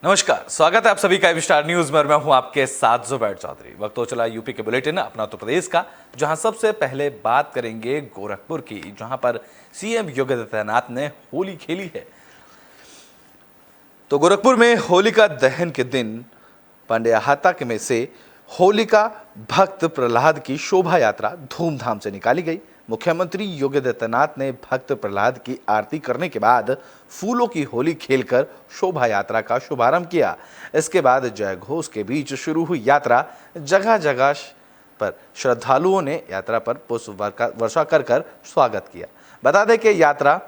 नमस्कार, स्वागत है आप सभी का स्टार न्यूज में और मैं हूं आपके साथ जुबैर चौधरी। वक्त हो चला यूपी के बुलेटिन अपना उत्तर प्रदेश का, जहां सबसे पहले बात करेंगे गोरखपुर की, जहां पर सीएम योगी आदित्यनाथ ने होली खेली है। तो गोरखपुर में होलिका दहन के दिन पांडेयहाता में से होलिका भक्त प्रहलाद की शोभा यात्रा धूमधाम से निकाली गई। मुख्यमंत्री योगी आदित्यनाथ ने भक्त प्रहलाद की आरती करने के बाद फूलों की होली खेलकर शोभा यात्रा का शुभारंभ किया। इसके बाद जय घोष के बीच शुरू हुई यात्रा, जगह जगह पर श्रद्धालुओं ने यात्रा पर पुष्प वर्षा कर स्वागत किया। बता दें कि यात्रा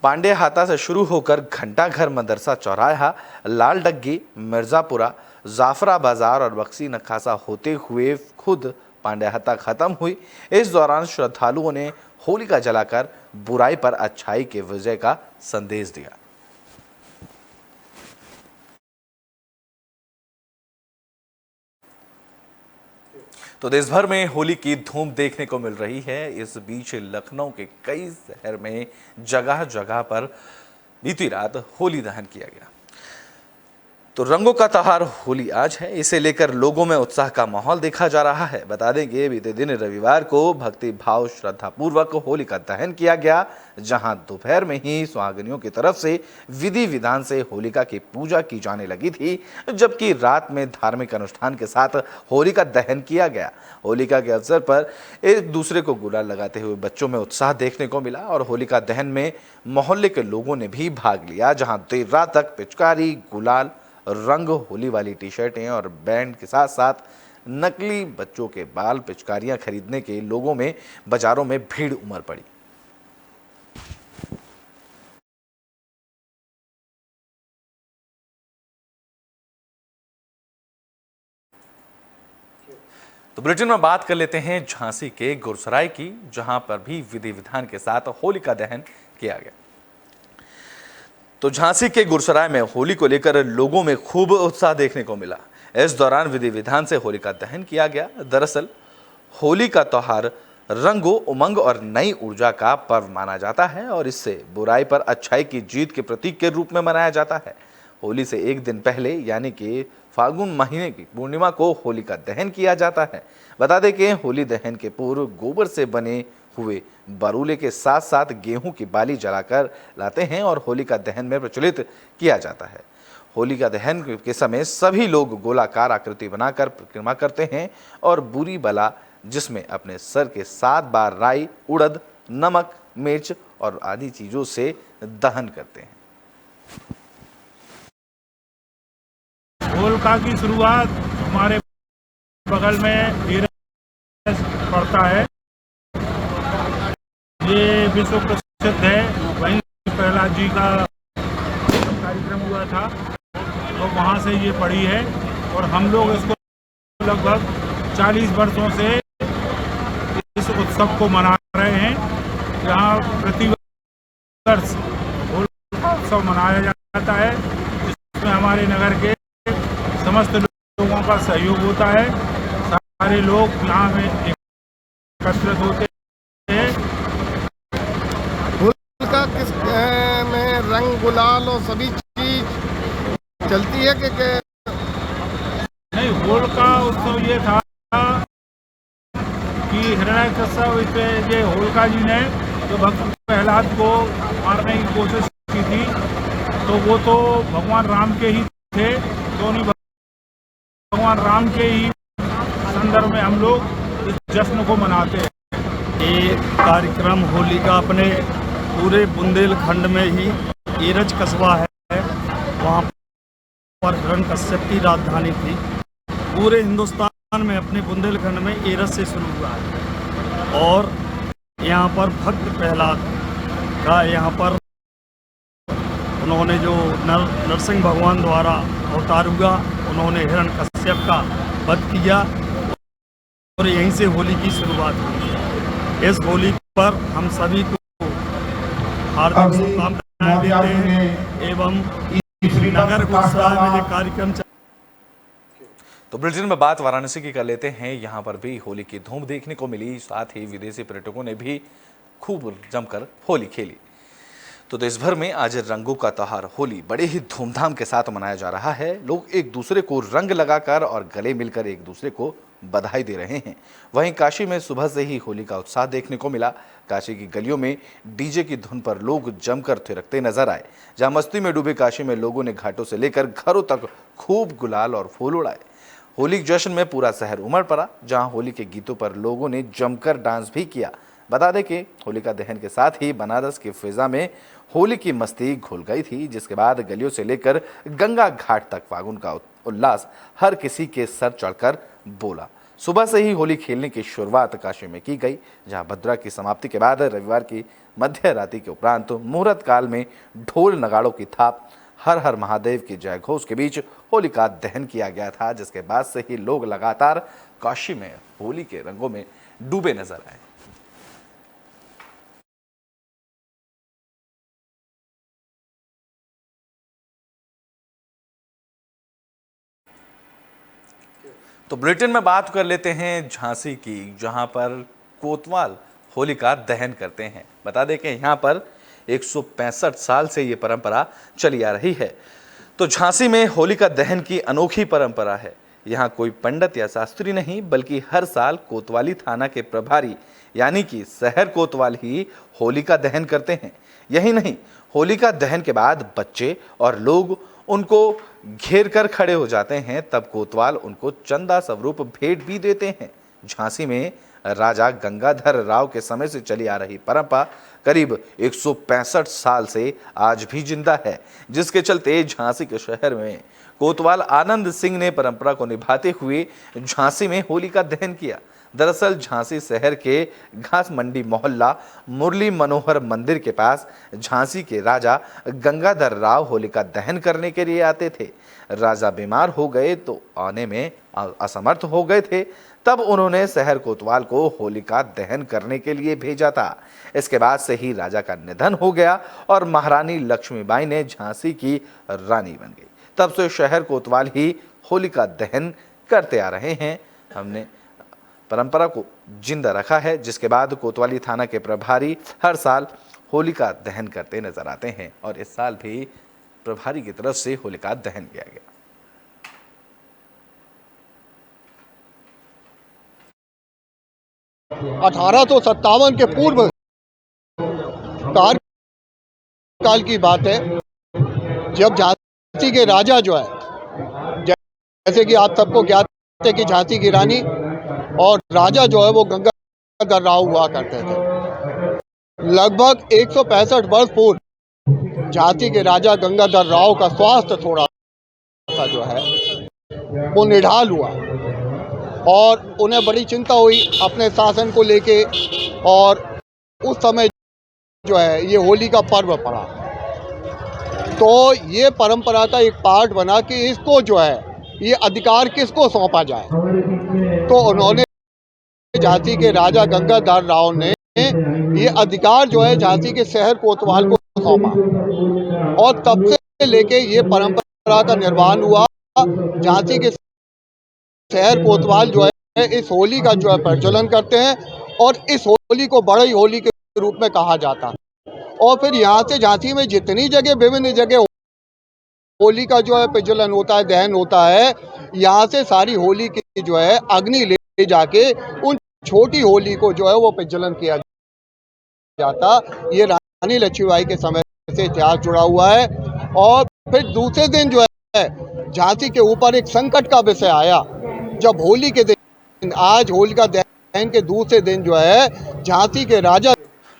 पांडेयहाता से शुरू होकर घंटाघर, मदरसा चौराहा, लाल डग्गी, मिर्जापुरा, जाफरा बाजार और बक्सी नखासा होते हुए खुद पांडेयहाता खत्म हुई। इस दौरान श्रद्धालुओं ने होलिका जलाकर बुराई पर अच्छाई के विजय का संदेश दिया। तो देश भर में होली की धूम देखने को मिल रही है। इस बीच लखनऊ के कई शहर में जगह जगह पर बीती रात होली दहन किया गया। तो रंगों का त्योहार होली आज है, इसे लेकर लोगों में उत्साह का माहौल देखा जा रहा है। बता दें कि बीते दिन रविवार को भक्ति भाव श्रद्धा पूर्वक होली का दहन किया गया, जहां दोपहर में ही सुहागिनियों की तरफ से विधि विधान से होलिका की पूजा की जाने लगी थी, जबकि रात में धार्मिक अनुष्ठान के साथ होली का दहन किया गया। होलिका के अवसर पर एक दूसरे को गुलाल लगाते हुए बच्चों में उत्साह देखने को मिला और होलिका दहन में मोहल्ले के लोगों ने भी भाग लिया, जहां देर रात तक पिचकारी, गुलाल, रंग, होली वाली टी शर्टें और बैंड के साथ साथ नकली बच्चों के बाल, पिचकारियां खरीदने के लोगों में बाजारों में भीड़ उमड़ पड़ी। तो बुलेटिन में बात कर लेते हैं झांसी के गुरसराय की, जहां पर भी विधि विधान के साथ होलिका दहन किया गया। तो झांसी के गुरसराय में होली को लेकर लोगों में खूब उत्साह देखने को मिला। इस दौरान विधि विधान से होली का दहन किया गया। दरअसल होली का त्योहार रंगों, उमंग और नई ऊर्जा का पर्व माना जाता है और इससे बुराई पर अच्छाई की जीत के प्रतीक के रूप में मनाया जाता है। होली से एक दिन पहले यानी कि फाल्गुन महीने की पूर्णिमा को होली का दहन किया जाता है। बता दें कि होली दहन के पूर्व गोबर से बने हुए बरूले के साथ साथ गेहूं की बाली जलाकर लाते हैं और होलिका दहन में प्रचलित किया जाता है। होलिका दहन के समय सभी लोग गोलाकार आकृति बनाकर परिक्रमा करते हैं और बुरी बला, जिसमें अपने सर के 7 बार राई, उड़द, नमक, मिर्च और आदि चीजों से दहन करते हैं। होलिका की शुरुआत हमारे बगल में पड़ता है, ये विश्व प्रसिद्ध है। वहीं प्रहलाद जी का कार्यक्रम हुआ था, तो वहाँ से ये पड़ी है और हम लोग इसको लगभग 40 वर्षों से इस उत्सव को मना रहे हैं। यहाँ प्रति वर्ष होलिका उत्सव मनाया जाता है, जिसमें हमारे नगर के समस्त लोगों का सहयोग होता है। सारे लोग यहाँ में एकत्रित होते हैं। होलिका किस में रंग, गुलाल और सभी चीज चलती है कि नहीं, होलिका उत्सव ये था कि हिरण्यकश्यप पे ये होलिका जी ने जो भक्त प्रहलाद को मारने की कोशिश की थी, तो वो तो भगवान राम के ही थे, तो उन्हीं भगवान राम के ही संदर्भ में हम लोग इस जश्न को मनाते हैं। ये कार्यक्रम होली का अपने पूरे बुंदेलखंड में ही एरज कस्बा है, वहाँ पर हिरण्यकश्यप की राजधानी थी। पूरे हिंदुस्तान में अपने बुंदेलखंड में एरज से शुरू हुआ है और यहाँ पर भक्त प्रहलाद का यहाँ पर उन्होंने जो नरसिंह भगवान द्वारा अवतार हुआ, उन्होंने हिरण्यकश्यप का वध किया और यहीं से होली की शुरुआत हुई। इस होली पर हम सभी को हार्दिक शुभकामनाएं देते हैं एवं नगर गुरसराय में ये कार्यक्रम। तो बुलेटिन में बात वाराणसी की कर लेते हैं। यहाँ पर भी होली की धूम देखने को मिली, साथ ही विदेशी पर्यटकों ने भी खूब जमकर होली खेली। तो देश भर में आज रंगों का त्योहार होली बड़े ही धूमधाम के साथ मनाया जा रहा है। लोग एक दूसरे को रंग लगाकर और गले मिलकर एक दूसरे को बधाई दे रहे हैं। वहीं काशी में सुबह से ही होली का उत्साह देखने को मिला। काशी की गलियों में डीजे की धुन पर लोग जमकर थिरकते नजर आए। जहां मस्ती में डूबे काशी में लोगों ने घाटों से लेकर घरों तक खूब गुलाल और फूल उड़ाए। होली के जश्न में पूरा शहर उमड़ पड़ा, जहां होली के गीतों पर लोगों ने जमकर डांस भी किया। बता दें कि होलिका दहन के साथ ही बनारस की फिजा में होली की मस्ती घुल गई थी, जिसके बाद गलियों से लेकर गंगा घाट तक फागुन का उल्लास हर किसी के सर चढ़कर बोला। सुबह से ही होली खेलने की शुरुआत काशी में की गई, जहां भद्रा की समाप्ति के बाद रविवार की मध्य रात्रि के उपरांत मुहूर्त काल में ढोल नगाड़ों की थाप, हर हर महादेव की जय घोष के बीच होलिका दहन किया गया था, जिसके बाद से ही लोग लगातार काशी में होली के रंगों में डूबे नजर आए। तो बुलेटिन में बात कर लेते हैं झांसी की, जहां पर कोतवाल होलिका दहन करते हैं। बता दें कि यहां पर 165 साल से ये परंपरा चली आ रही है। तो झांसी में होलिका दहन की अनोखी परंपरा है। यहां कोई पंडित या शास्त्री नहीं, बल्कि हर साल कोतवाली थाना के प्रभारी यानी कि शहर कोतवाल ही होलिका दहन करते हैं। यही नहीं, होलिका दहन के बाद बच्चे और लोग उनको घेर कर खड़े हो जाते हैं, तब कोतवाल उनको चंदा स्वरूप भेंट भी देते हैं। झांसी में राजा गंगाधर राव के समय से चली आ रही परंपरा करीब 165 साल से आज भी जिंदा है, जिसके चलते झांसी के शहर में कोतवाल आनंद सिंह ने परंपरा को निभाते हुए झांसी में होलिका दहन किया। दरअसल झांसी शहर के घास मंडी मोहल्ला मुरली मनोहर मंदिर के पास झांसी के राजा गंगाधर राव होलिका दहन करने के लिए आते थे। राजा बीमार हो गए तो आने में असमर्थ हो गए थे, तब उन्होंने शहर कोतवाल को होलिका दहन करने के लिए भेजा था। इसके बाद से ही राजा का निधन हो गया और महारानी लक्ष्मीबाई ने झांसी की रानी बन गई। तब से शहर कोतवाल ही होलिका दहन करते आ रहे हैं। हमने परंपरा को जिंदा रखा है, जिसके बाद कोतवाली थाना के प्रभारी हर साल होलिका दहन करते नजर आते हैं और इस साल भी प्रभारी की तरफ से होलिका दहन किया गया। 1857 के पूर्व काल की बात है, जब झांसी के राजा जो है, जैसे कि आप सबको ज्ञात है कि झांसी की रानी और राजा जो है वो गंगाधर राव हुआ करते थे। लगभग 165 वर्ष पूर्व झांसी के राजा गंगाधर राव का स्वास्थ्य थोड़ा सा जो है वो निढाल हुआ और उन्हें बड़ी चिंता हुई अपने शासन को लेके, और उस समय जो है ये होली का पर्व पड़ा, तो ये परंपरा का एक पार्ट बना कि इसको जो है ये अधिकार किसको सौंपा जाए। तो उन्होंने झांसी के राजा गंगाधर राव ने ये अधिकार जो है झांसी के शहर कोतवाल को सौंपा और तब से लेके ये परंपरा का निर्माण हुआ। झांसी के शहर कोतवाल जो है इस होली का जो है प्रचलन करते हैं और इस होली को बड़ी होली के रूप में कहा जाता है। और फिर यहाँ से झांसी में जितनी जगह विभिन्न जगह होली का जो है प्रज्वलन होता है, दहन होता है, यहाँ से सारी होली की जो है अग्नि ले जाके उन छोटी होली को जो है वो प्रज्वलन किया जाता। ये रानी लक्ष्मीबाई के समय से इतिहास जुड़ा हुआ है। और फिर दूसरे दिन जो है झांसी के ऊपर एक संकट का विषय आया, जब होली के दिन, आज होलिका दहन के दूसरे दिन जो है झांसी के राजा।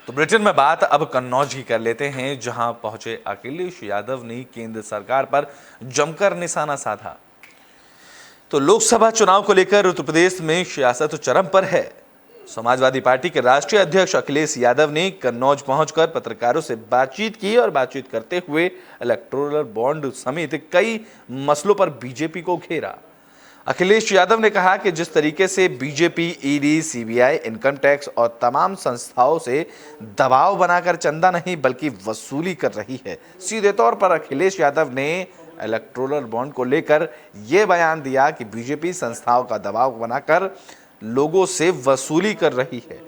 तो ब्रिटेन में बात अब कन्नौज की कर लेते हैं, जहां पहुंचे अखिलेश यादव ने केंद्र सरकार पर जमकर निशाना साधा। तो लोकसभा चुनाव को लेकर उत्तर प्रदेश में सियासत चरम पर है। समाजवादी पार्टी के राष्ट्रीय अध्यक्ष अखिलेश यादव ने कन्नौज पहुंचकर पत्रकारों से बातचीत की और बातचीत करते हुए इलेक्टोरल बॉन्ड समेत कई मसलों पर बीजेपी को घेरा। अखिलेश यादव ने कहा कि जिस तरीके से BJP ED, CBI, income tax और तमाम संस्थाओं से दबाव बनाकर चंदा नहीं बल्कि वसूली कर रही है। सीधे तौर पर अखिलेश यादव ने इलेक्टोरल बॉन्ड को लेकर यह बयान दिया कि बीजेपी संस्थाओं का दबाव बनाकर लोगों से वसूली कर रही है।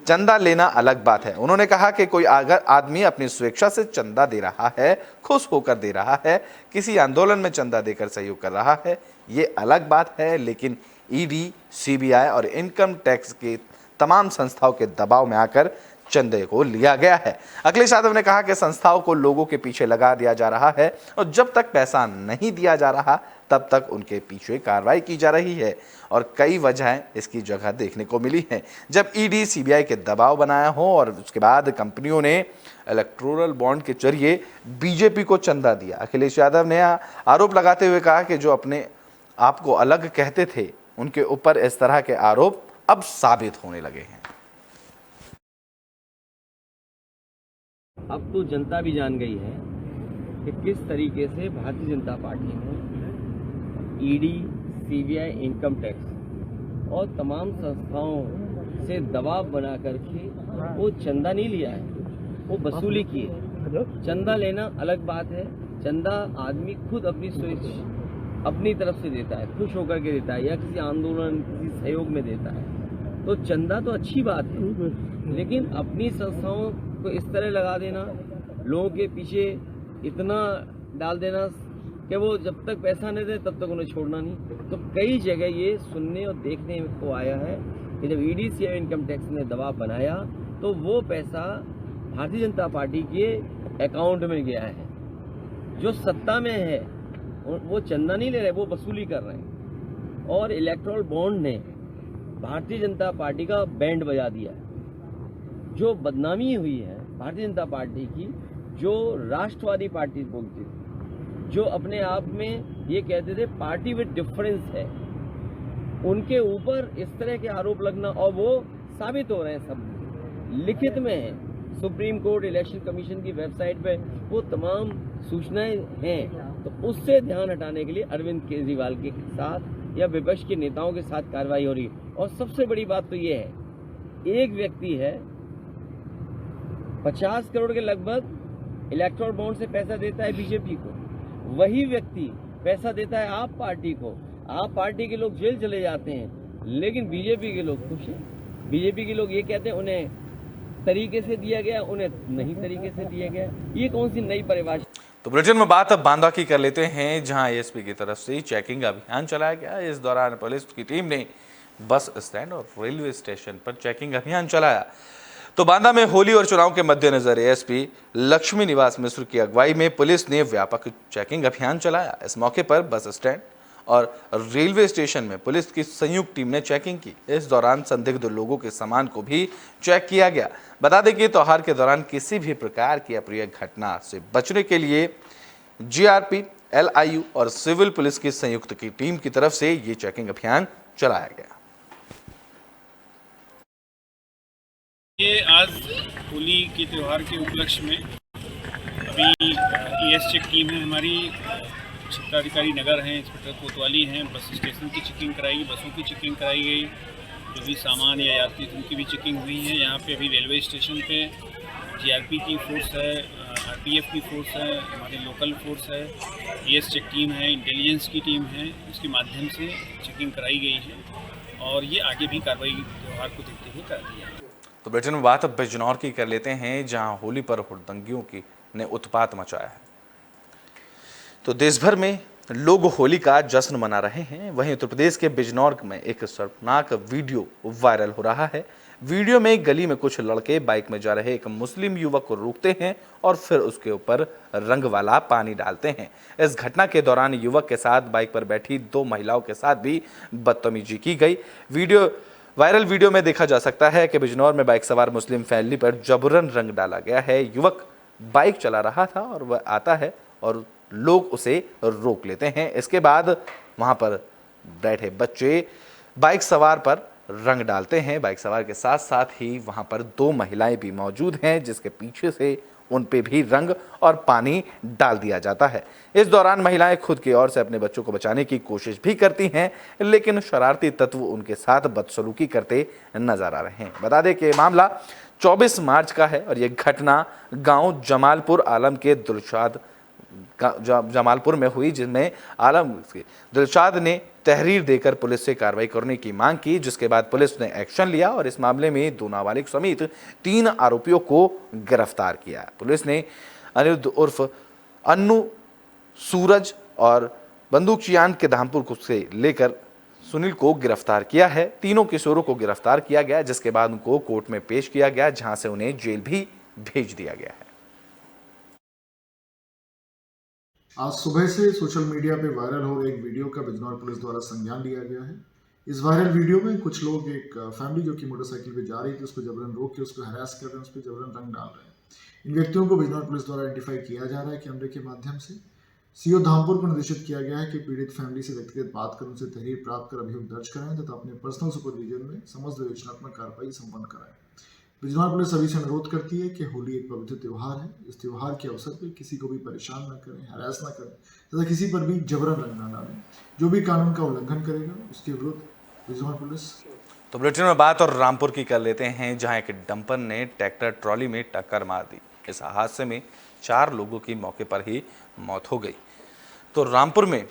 चंदा लेना अलग बात है। उन्होंने कहा कि कोई अगर आदमी अपनी स्वेच्छा से चंदा दे रहा है, खुश होकर दे रहा है, किसी आंदोलन में चंदा देकर सहयोग कर रहा है, ये अलग बात है। लेकिन ईडी, सीबीआई और इनकम टैक्स के तमाम संस्थाओं के दबाव में आकर चंदे को लिया गया है। अखिलेश यादव ने कहा कि संस्थाओं को लोगों के पीछे लगा दिया जा रहा है और जब तक पैसा नहीं दिया जा रहा तब तक उनके पीछे कार्रवाई की जा रही है और कई वजहें इसकी जगह देखने को मिली हैं। जब ईडी, सीबीआई के दबाव बनाया हो और उसके बाद कंपनियों ने इलेक्टोरल बॉन्ड के जरिए बीजेपी को चंदा दिया। अखिलेश यादव ने आरोप लगाते हुए कहा कि जो अपने आप को अलग कहते थे उनके ऊपर इस तरह के आरोप अब साबित होने लगे हैं। अब तो जनता भी जान गई है कि किस तरीके से भारतीय जनता पार्टी ने ईडी, सीबीआई, इनकम टैक्स और तमाम संस्थाओं से दबाव बना करके वो चंदा नहीं लिया है, वो वसूली की है। चंदा लेना अलग बात है। चंदा आदमी खुद अपनी सोच अपनी तरफ से देता है, खुश होकर के देता है या किसी आंदोलन, किसी सहयोग में देता है, तो चंदा तो अच्छी बात है। लेकिन अपनी संस्थाओं को इस तरह लगा देना, लोगों के पीछे इतना डाल देना कि वो जब तक पैसा नहीं दे तब तक उन्हें छोड़ना नहीं। तो कई जगह ये सुनने और देखने को आया है कि जब ईडी, सीबीआई, इनकम टैक्स ने दबाव बनाया तो वो पैसा भारतीय जनता पार्टी के अकाउंट में गया है। जो सत्ता में है वो चंदा नहीं ले रहे, वो वसूली कर रहे हैं। और इलेक्टोरल बॉन्ड ने भारतीय जनता पार्टी का बैंड बजा दिया है। जो बदनामी हुई है भारतीय जनता पार्टी की, जो राष्ट्रवादी पार्टी बोलती थी, जो अपने आप में ये कहते थे पार्टी विद डिफरेंस है, उनके ऊपर इस तरह के आरोप लगना, और वो साबित हो रहे हैं, सब लिखित में है। सुप्रीम कोर्ट, इलेक्शन कमीशन की वेबसाइट पे वो तमाम सूचनाएं हैं। तो उससे ध्यान हटाने के लिए अरविंद केजरीवाल के साथ या विपक्ष के नेताओं के साथ कार्रवाई हो रही है। और सबसे बड़ी बात तो ये है, एक व्यक्ति है 50 करोड़ के लगभग इलेक्टोरल बॉन्ड से पैसा देता है बीजेपी को, वही व्यक्ति पैसा देता है आप पार्टी को। आप पार्टी के लोग जेल चले जाते हैं, लेकिन बीजेपी के लोग खुश हैं। बीजेपी के लोग ये कहते हैं उन्हें तरीके से दिया गया, उन्हें नहीं तरीके से दिया गया। ये कौन सी नई परिभाषा? तो बुलेटिन में बात अब बांदा की कर लेते हैं, जहां एएसपी की तरफ से चेकिंग अभियान चलाया गया। इस दौरान पुलिस की टीम ने बस स्टैंड और रेलवे स्टेशन पर चेकिंग अभियान चलाया। तो बांदा में होली और चुनाव के मद्देनजर एएसपी लक्ष्मी निवास मिश्र की अगुवाई में पुलिस ने व्यापक चेकिंग अभियान चलाया। इस मौके पर बस स्टैंड और रेलवे स्टेशन में पुलिस की संयुक्त टीम ने चेकिंग की। इस दौरान संदिग्ध लोगों के सामान को भी चेक किया गया। बता दें कि त्योहार के दौरान किसी भी प्रकार की अप्रिय घटना से बचने के लिए जीआरपी, एलआईयू और सिविल पुलिस की संयुक्त की टीम की तरफ से ये चेकिंग अभियान चलाया गया। ये आज होली के त्यौहार के उपलक्ष्य में अभी ईएस चेक टीम है हमारी, क्षेत्राधिकारी नगर हैं, इंस्पेक्टर कोतवाली हैं, बस स्टेशन की चेकिंग कराई गई, बसों की चेकिंग कराई गई, जो भी सामान या यात्री थे उनकी भी चेकिंग हुई है। यहाँ पे अभी रेलवे स्टेशन पे जीआरपी की फोर्स है, आरपीएफ की फोर्स है, हमारी लोकल फोर्स है, ईएस चेक टीम है, इंटेलिजेंस की टीम है, उसके माध्यम से चेकिंग कराई गई है और ये आगे भी कार्रवाई त्यौहार को देखते हुए कर दी है। तो ब्रिटेन में बात अब बिजनौर की कर लेते हैं, जहां होली पर हुड़दंगियों की ने उत्पात मचाया है। तो देश भर में लोग होली का जश्न मना रहे हैं। वहीं उत्तर प्रदेश के बिजनौर में एक शर्मनाक वीडियो वायरल हो रहा है। वीडियो में गली में कुछ लड़के बाइक में जा रहे एक मुस्लिम युवक को रोकते हैं और फिर उसके ऊपर रंग वाला पानी डालते हैं। इस घटना के दौरान युवक के साथ बाइक पर बैठी 2 महिलाओं के साथ भी बदतमीजी की गई। वायरल वीडियो में देखा जा सकता है कि बिजनौर में बाइक सवार मुस्लिम फैमिली पर जबरन रंग डाला गया है। युवक बाइक चला रहा था और वह आता है और लोग उसे रोक लेते हैं। इसके बाद वहां पर बैठे बच्चे बाइक सवार पर रंग डालते हैं। बाइक सवार के साथ साथ ही वहां पर 2 महिलाएं भी मौजूद हैं, जिसके पीछे से उन पे भी रंग और पानी डाल दिया जाता है। इस दौरान महिलाएं खुद की ओर से अपने बच्चों को बचाने की कोशिश भी करती हैं, लेकिन शरारती तत्व उनके साथ बदसलूकी करते नजर आ रहे हैं। बता दें कि मामला 24 मार्च का है और यह घटना गांव जमालपुर आलम के जमालपुर में हुई, जिसमें दिलशाद ने तहरीर देकर पुलिस से कार्रवाई करने की मांग की, जिसके बाद पुलिस ने एक्शन लिया और इस मामले में 2 नाबालिग समेत 3 आरोपियों को गिरफ्तार किया। पुलिस ने अनिरुद्ध उर्फ अन्नू, सूरज और बंदूकचियान के धामपुर से लेकर सुनील को गिरफ्तार किया है। तीनों किशोरों को गिरफ्तार किया गया, जिसके बाद उनको कोर्ट में पेश किया गया, जहां से उन्हें जेल भी भेज दिया गया है। आज सुबह से सोशल मीडिया पे वायरल हो रहे एक वीडियो का बिजनौर पुलिस द्वारा संज्ञान लिया गया है। इस वायरल वीडियो में कुछ लोग, एक फैमिली जो कि मोटरसाइकिल पे जा रही थी, उसको जबरन रोक के उसको हरास कर रहे हैं, उस पर जबरन रंग डाल रहे हैं। इन व्यक्तियों को बिजनौर पुलिस द्वारा आइडेंटिफाई किया जा रहा है कैमरे के माध्यम से। सीओ धामपुर को निर्देशित किया गया है कि पीड़ित फैमिली से व्यक्तिगत बात कर उनसे तहरीर प्राप्त कर अभियोग दर्ज कराएं तथा अपने पर्सनल सुपरविजन में समस्त विवेचनात्मक कार्रवाई संपन्न कराएं। बिजनौर पुलिस सभी से अनुरोध करती है कि होली एक पवित्र त्यौहार है। इस त्यौहार के अवसर पर किसी को भी परेशान न करें, हरास न करें तथा किसी पर भी जबरन रंग न डालें। जो भी कानून का उल्लंघन करेगा उसके विरुद्ध बिजनौर पुलिस। तो बुलेटिन में बात और रामपुर की कर लेते हैं, जहां एक डंपर ने ट्रैक्टर ट्रॉली में टक्कर मार दी। इस हादसे में 4 लोगों की मौके पर ही मौत हो गई। तो रामपुर में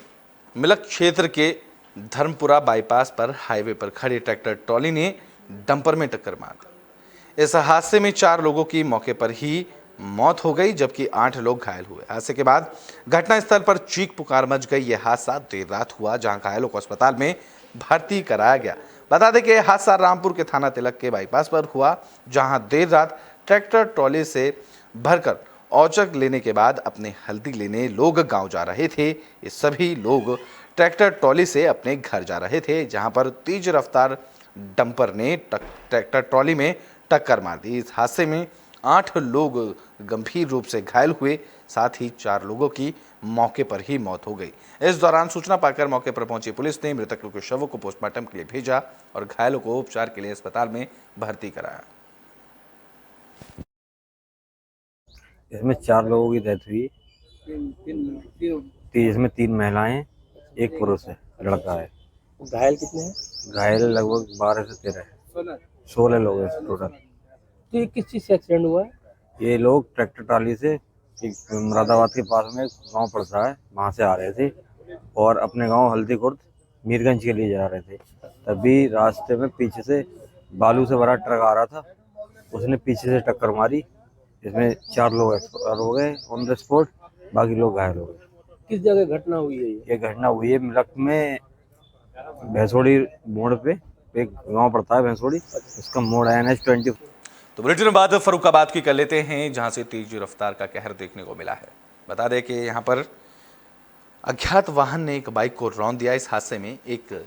मिलक क्षेत्र के धर्मपुरा बाईपास पर हाईवे पर खड़े ट्रैक्टर ट्रॉली ने डंपर में टक्कर मार दी। इस हादसे में 4 लोगों की मौके पर ही मौत हो गई, जबकि 8 लोग घायल हुए। हादसे के बाद घटनास्थल पर चीख पुकार मच गई। यह हादसा देर रात हुआ, जहां घायलों को अस्पताल में भर्ती कराया गया। बता दें कि यह हादसा रामपुर के थाना तिलक के बाईपास पर हुआ, जहां देर रात ट्रैक्टर ट्रॉली से भरकर औचक लेने के बाद अपने हल्दी लेने लोग गांव जा रहे थे। ये सभी लोग ट्रैक्टर ट्रॉली से अपने घर जा रहे थे, जहां पर तेज रफ्तार डंपर ने ट्रैक्टर ट्रॉली में टक्कर मार दी। इस हादसे में 8 लोग गंभीर रूप से घायल हुए, साथ ही 4 लोगों की मौके पर ही मौत हो गई। इस दौरान सूचना पाकर मौके पर पहुंची पुलिस ने मृतकों के शवों को पोस्टमार्टम के लिए भेजा और घायलों को उपचार के लिए अस्पताल में भर्ती कराया। इसमें 4 लोगों की डेथ हुई, इसमें 3 महिलाएं, 1 पुरुष है, लड़का है। घायल कितने हैं? घायल लगभग 12 से 13 16 लोग हैं टोटल। तो ये किस चीज़ से एक्सीडेंट हुआ है? ये लोग ट्रैक्टर ट्राली से मुरादाबाद के पास में गांव पड़ता है, वहां से आ रहे थे और अपने गांव हल्दी खुर्द मीरगंज के लिए जा रहे थे। तभी रास्ते में पीछे से बालू से भरा ट्रक आ रहा था, उसने पीछे से टक्कर मारी। इसमें 4 लोग एक्सपायर हो गए ऑन द स्पॉट, बाकी लोग घायल हो गए। किस जगह घटना हुई है? ये घटना हुई है मिलक में भैंसोड़ी मोड़ पे, एक गांव पड़ता है भैंसोड़ी, उसका मोड़ है NH 20। तो बुलेटिन में बात फरुखाबाद की कर लेते हैं, जहां से तेज रफ्तार का कहर देखने को मिला है। बता दें कि यहां पर अज्ञात वाहन ने एक बाइक को रौंद दिया। इस हादसे में एक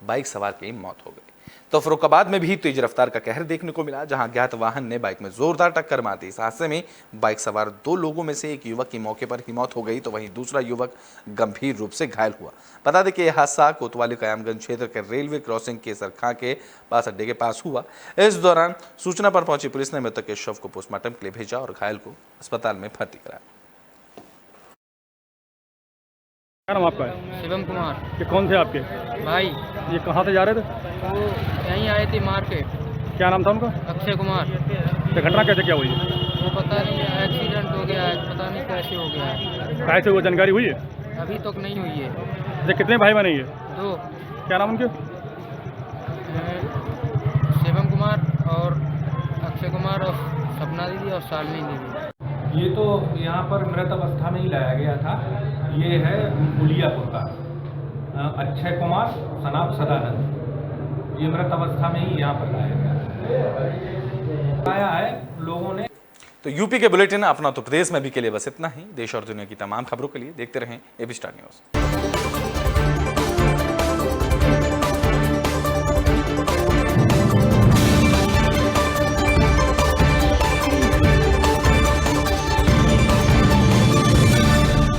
बाइक सवार की मौत हो गई। तो फरुखाबाद में भी तेज रफ्तार का कहर देखने को मिला, जहां अज्ञात वाहन ने बाइक में जोरदार टक्कर मार दी। इस हादसे में बाइक सवार 2 लोगों में से एक युवक की मौके पर ही मौत हो गई, तो वहीं दूसरा युवक गंभीर रूप से घायल हुआ। बता दें कि यह हादसा कोतवाली कयामगंज क्षेत्र के रेलवे क्रॉसिंग के सरखा के पास अड्डे के पास हुआ। इस दौरान सूचना पर पहुंची पुलिस ने मृतक के शव को पोस्टमार्टम के लिए भेजा और घायल को अस्पताल में भर्ती कराया। क्या नाम आपका है? शिवम कुमार। ये कौन थे आपके भाई? ये कहाँ से जा रहे थे? वो यहीं आए थे मार्केट। क्या नाम था उनका? अक्षय कुमार। ये घटना कैसे क्या हुई है? वो पता नहीं, एक्सीडेंट हो गया है, पता नहीं कैसे हो गया है। कैसे वो जानकारी हुई है? अभी तक नहीं हुई है। ये कितने भाई बहन ये? 2। क्या नाम उनके? शिवम कुमार और अक्षय कुमार और सपना दीदी और शालिनी दीदी। ये तो यहाँ पर मृत अवस्था में ही लाया गया था। ये है उलियापुर का अक्षय कुमार सनाब सदानंद, ये मृत अवस्था में ही यहाँ पर लाया गया आया है लोगों ने। तो यूपी के बुलेटिन अपना उत्तर प्रदेश में भी के लिए बस इतना ही। देश और दुनिया की तमाम खबरों के लिए देखते रहें एबी स्टार न्यूज़।